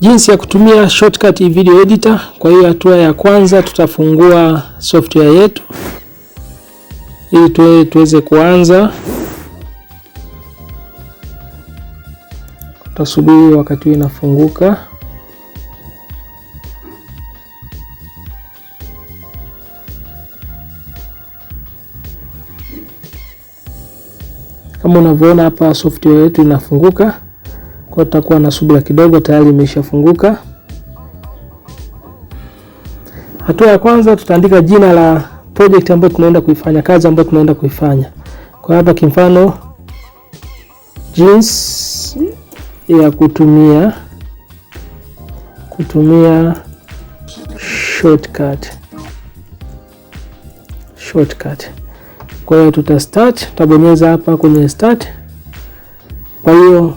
Jinsi ya kutumia shortcut video editor. Kwa hiyo hatua ya kwanza tutafungua software yetu ili tuweze kuanza. Tutasubiri wakati inafunguka. Kama unavyoona hapa software yetu inafunguka. Kwa tutakuwa na subira kidogo, tayari imeshafunguka. Hatua ya kwanza tutaandika jina la project ambayo tunaenda kuifanya, kazi ambayo tunaenda kuifanya. Kwa hapa kimfano jinsi ya kutumia shortcut. Kwa hiyo tutabonyeza hapa kwenye start. Kwa hiyo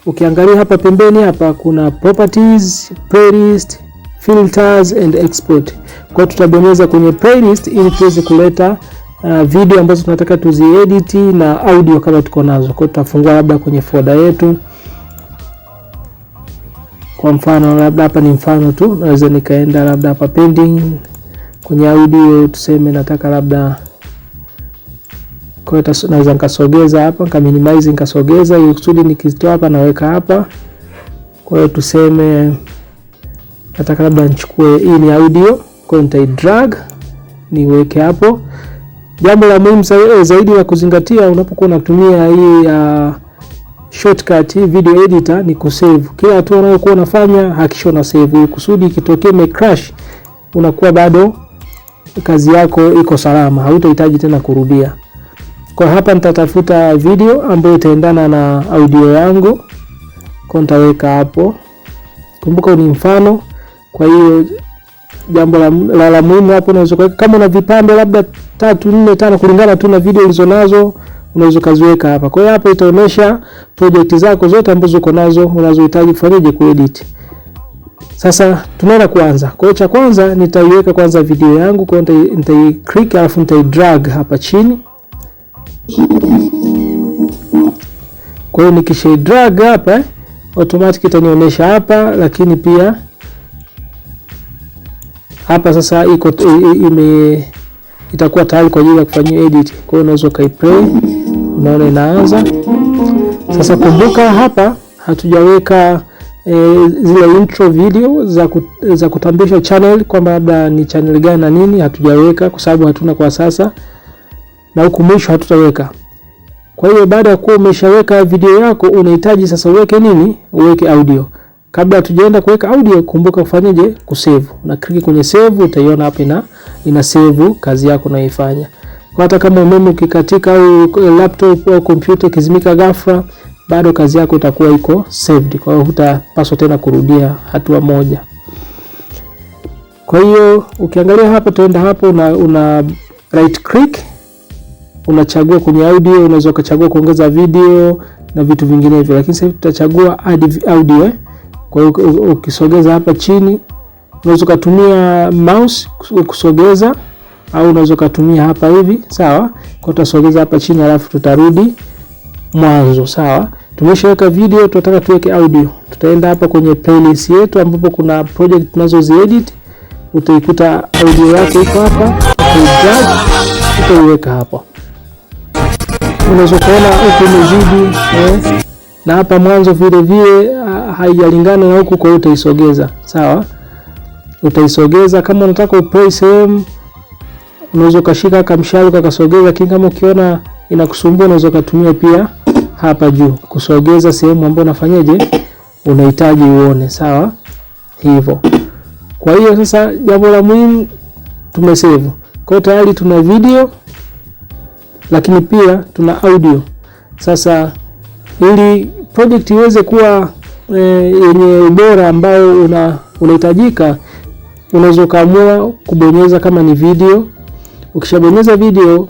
ukiangalia hapa pembeni hapa kuna properties, playlist, filters and export. Kwa tutabonyeza kwenye playlist ili tuweze kuleta video ambazo tunataka tuziedit na audio kama tuko nazo. Kwa tutafungua labda kwenye folder yetu. Kwa mfano labda hapa ni mfano tu, naweza nikaenda labda hapa pending kwenye audio, tuseme nataka labda, kwa hiyo naweza nikasogeza hapa, nika minimize nikasogeza ili kusudi nikitoa hapa naweka hapa. Kwa hiyo tuseme nataka labda nichukue hii ni audio, kwa hiyo nitai drag niweke hapo. Jambo la muhimu zaidi la kuzingatia unapokuwa unatumia hii shortcut hii video editor ni kusave. Kila hatua unayokuwa unafanya hakikisha una save ili kusudi ikitokea imecrash unakuwa bado kazi yako iko salama, hautahitaji tena kurudia. Kwa hapa nitatafuta video ambayo itaendana na audio yangu. Kwa nitaweka hapo. Kumbuka ni mfano. Kwa hiyo jambo la muhimu hapo unaweza kuweka kama una vipande labda 3, 4, 5 kulingana tu na video ulizonazo unaweza kaziweka hapa. Kwa hiyo hapa itaonyesha project zako zote ambazo uko nazo unazohitaji kufanyaje kuedit. Sasa tunaenda kuanza. Kwa hiyo cha kwanza nitaiweka kwanza video yangu, kwa hiyo nitai click alafu nitai drag hapa chini. Kwa hiyo nikisha drag hapa automatic itanionyesha hapa, lakini pia hapa sasa itakuwa tayari kwa ajili ya kufanyia edit. Kwa hiyo unaweza kaiplay, unaona inaanza. Sasa kumbuka hapa hatujaweka zile intro video za kutambulisha channel kwamba labda ni channel gani na nini, hatujaweka kwa sababu hatuna kwa sasa, na huku mwisho hatutaweka. Kwa hiyo baada ya kuwa umeshaweka video yako unahitaji sasa uweke nini? Uweke audio. Kabla hatujaenda kuweka audio, kumbuka kufanyaje? Kusave. Una click kwenye save, utaiona hapa ina save kazi yako unayoifanya. Kwa hata kama umeme ukikatika au laptop au computer kizimika ghafla, bado kazi yako itakuwa iko saved. Kwa hiyo hutapaswa tena kurudia hatua moja. Kwa hiyo ukiangalia hapa, tuenda hapo una right click, unachagua kwenye audio, unaweza kuchagua kuongeza video na vitu vingine hivyo, lakini sasa tutachagua add audio. Kwa hiyo ukisogeza hapa chini, unaweza kutumia mouse kusogeza au unaweza kutumia hapa hivi, sawa? Kwa tutasogeza hapa chini alafu tutarudi mwanzo, sawa? Tumeshaweka video, tunataka tuweke audio. Tutaenda hapa kwenye playlist yetu ambapo kuna project tunazoziedit. Utaikuta audio yako iko hapa, utaiweka hapo. Unaweza kuona huko imezidi na hapa mwanzo vile haijalingana na huko, kwa hiyo utaisogeza, sawa? Utaisogeza kama unataka uplay sehemu, unaweza kashika kamshale ukasogeza, lakini kama ukiona inakusumbua unaweza kutumia pia hapa juu kusogeza sehemu ambayo unafanyaje unahitaji uone, sawa? Hivyo. Kwa hiyo sasa jambo la muhimu tumesave. Kwa hiyo tayari tuna video lakini pia tuna audio. Sasa ili project iweze kuwa yenye ubora ambao unahitajika, unaweza kaamua kubonyeza kama ni video. Ukishabonyeza video,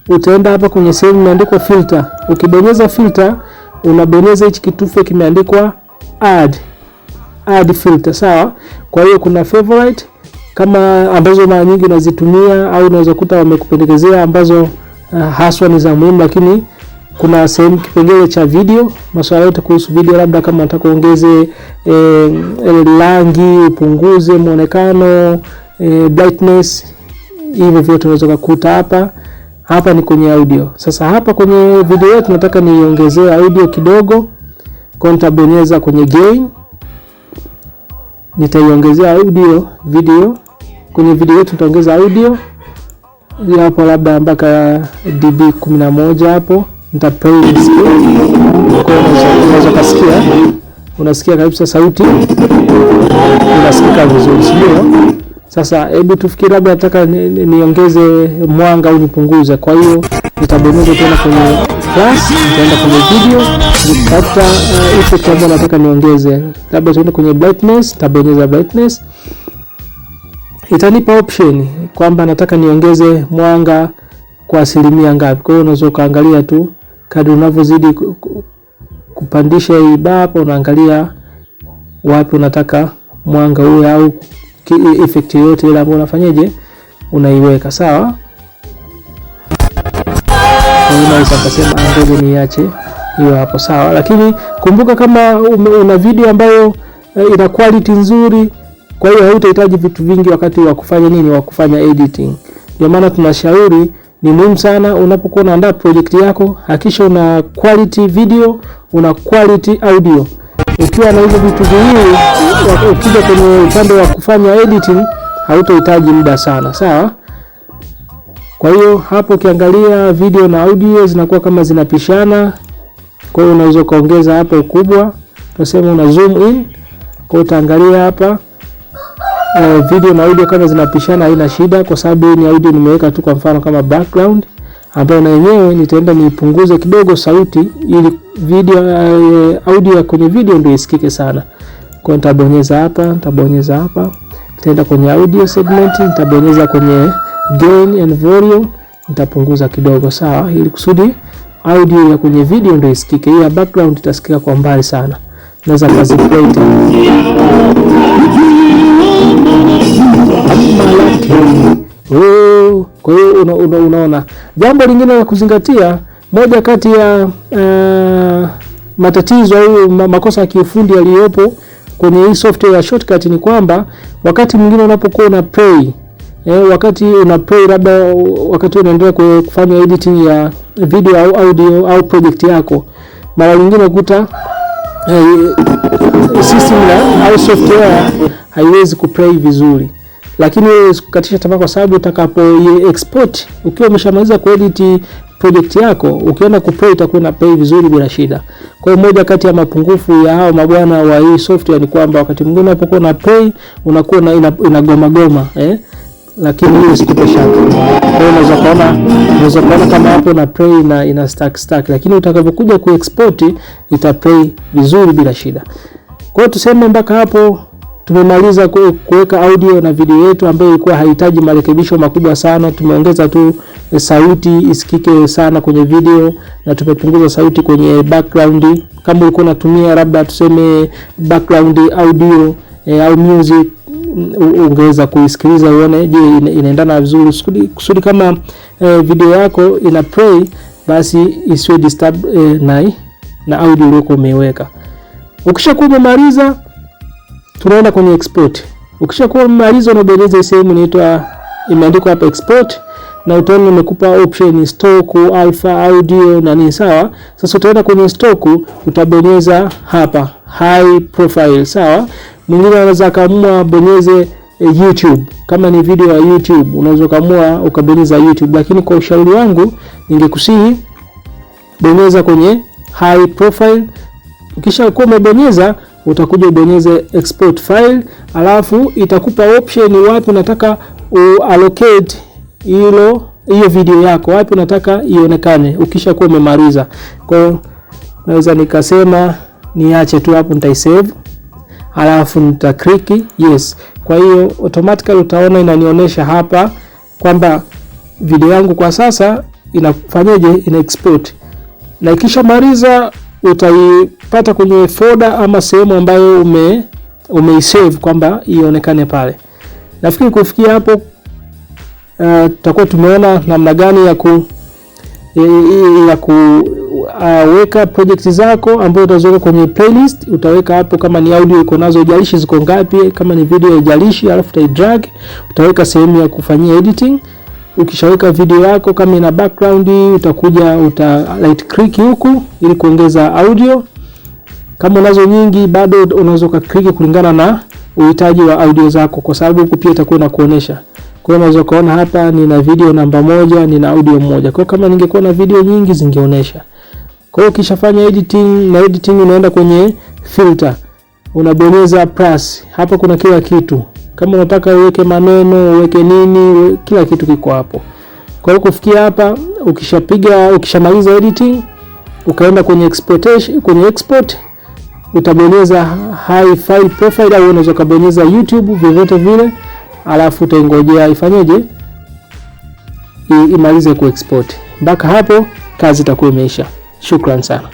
utaenda hapa kwenye sehemu imeandikwa filter. Ukibonyeza filter, unabonyeza hichi kitufe kimeandikwa add filter, sawa? Kwa hiyo kuna favorite kama ambazo mara nyingi unazitumia au unaweza kuta wamekupendekezea ambazo haswa ni za muhimu, lakini kuna sehemu kipengele cha video, masuala yote kuhusu video, labda kama unataka uongeze rangi, upunguze muonekano, brightness, hivyo vyote unaweza kukuta hapa. Hapa ni kwenye audio. Sasa hapa kwenye video yetu nataka niongezee audio kidogo. Kwa nitabonyeza kwenye gain. Nitaiongezea audio video. Kwenye video yetu nitaongeza audio. Hapo labda mpaka dB 11 hapo. Nitaplay speed. Kwa unaweza kusikia. Unasikia kabisa sauti. Unasikika vizuri, sio? Sasa hebu tufikiri labda nataka niongeze mwanga au nipunguze. Kwa hiyo nitabonyeza tena kwenye plus, nitaenda kwenye video, nitafuta effect ambayo nataka niongeze. Labda tuende kwenye brightness, nitabonyeza brightness. Itanipa option kwamba nataka niongeze mwanga kwa asilimia ngapi. Kwa hiyo unaweza kaangalia tu kadri unavyozidi kupandisha hii bar hapo, unaangalia wapi unataka mwanga uwe au effect yote ile ambayo unafanyaje unaiweka, sawa. Unaweza kusema ngoja niache hiyo hapo, sawa. Lakini kumbuka kama una video ambayo ina quality nzuri, kwa hiyo hautahitaji vitu vingi wakati wa kufanya nini, wa kufanya editing. Ndio maana tunashauri ni muhimu sana unapokuwa unaandaa project yako, hakikisha una quality video, una quality audio. Ukiwa na hizo vitu viwili, ukija kwenye upande wa kufanya editing hautahitaji muda sana, sawa. Kwa hiyo hapo ukiangalia video na audio zinakuwa kama zinapishana. Kwa hiyo unaweza kaongeza hapo ukubwa, tunasema una zoom in. Kwa hiyo utaangalia hapa video na audio kama zinapishana, haina shida, kwa sababu ni audio nimeweka tu kwa mfano kama background, ambayo na yenyewe nitaenda nipunguze kidogo sauti ili video audio kwenye video ndio isikike sana. Kwa nitabonyeza hapa, nitaenda kwenye audio segment, nitabonyeza kwenye gain and volume, nitapunguza kidogo, sawa, ili kusudi audio ya kwenye video ndio isikike. Hii ya background itasikika kwa mbali sana. Naweza kazi play tena. Kwa hiyo unaona jambo lingine la kuzingatia, moja kati ya matatizo au makosa ya kiufundi yaliyopo kwenye hii software ya Shotcut ni kwamba wakati mwingine unapokuwa una play wakati una play labda wakati unaendelea kufanya editing ya video au audio au project yako, mara nyingine ukuta system au software haiwezi kuplay vizuri. Lakini usikatisha tamaa, kwa sababu utakapo export ukiwa umeshamaliza kuedit project yako, ukienda kuplay itakuwa na play vizuri bila shida. Kwa hiyo moja kati ya mapungufu ya hao mabwana wa hii software ni kwamba wakati mwingine unapokuwa na play unakuwa inagoma goma lakini hiyo sikupe shaka. Kwa hiyo unaweza kuona kama hapo na play na ina stack, lakini utakapokuja kuexport ita play vizuri bila shida. Kwa hiyo tuseme mpaka hapo tumemaliza kuweka audio na video yetu ambayo ilikuwa haihitaji marekebisho makubwa sana. Tumeongeza tu sauti isikike sana kwenye video na tumepunguza sauti kwenye background. Kama ulikuwa unatumia labda tuseme background audio au music, ungeweza kuisikiliza uone je inaendana vizuri, kusudi kama video yako ina play basi isiwe disturb na audio uliokuwa umeweka. Ukishakuwa umemaliza, tunaenda kwenye export. Ukishakuwa umemaliza, unabonyeza sehemu inaitwa imeandikwa hapa export, na utaona nimekupa option stock, alpha, audio na nini, sawa. Sasa utaenda kwenye stock, utabonyeza hapa high profile, sawa. Mwingine anaweza kaamua bonyeze YouTube. Kama ni video ya YouTube unaweza kaamua ukabonyeza YouTube, lakini kwa ushauri wangu ningekusihi bonyeza kwenye high profile. Ukishakuwa umebonyeza, utakuja ubonyeze export file, alafu itakupa option wapi unataka allocate hiyo video yako, wapi unataka ionekane ukishakuwa umemaliza. Kwa hiyo naweza nikasema niache tu hapo, nitaisave alafu nita click yes. Kwa hiyo automatically utaona inanionyesha hapa kwamba video yangu kwa sasa inafanyaje, ina export. Na ikishamaliza utaipata kwenye folder ama sehemu ambayo umeisave kwamba ionekane pale. Nafikiri kufikia hapo tutakuwa tumeona namna gani ya weka project zako ambazo utaziweka kwenye playlist. Utaweka hapo kama ni audio iko nazo, haijalishi ziko ngapi, kama ni video haijalishi, alafu utaidrag, utaweka sehemu ya kufanyia editing. Ukishaweka video yako kama ina background, utakuja right click huku ili kuongeza audio. Kama unazo nyingi bado unaweza click kulingana na uhitaji wa audio zako, kwa sababu huku pia itakuwa inakuonesha. Kwa hiyo unaweza kuona hapa nina video namba 1, nina audio 1. Kwa hiyo kama ningekuwa na video nyingi zingeonesha. Kwa hiyo ukishafanya editing unaenda kwenye filter. Unabonyeza plus. Hapa kuna kila kitu. Kama unataka uweke maneno, uweke nini, kila kitu kiko hapo. Kwa hiyo kufikia hapa ukishamaliza editing, ukaenda kwenye export, utabonyeza high file profile au unaweza kubonyeza YouTube vyovyote vile, alafu utaingojea ifanyeje, imalize kuexport. Mpaka hapo kazi itakuwa imeisha. Shukrani sana.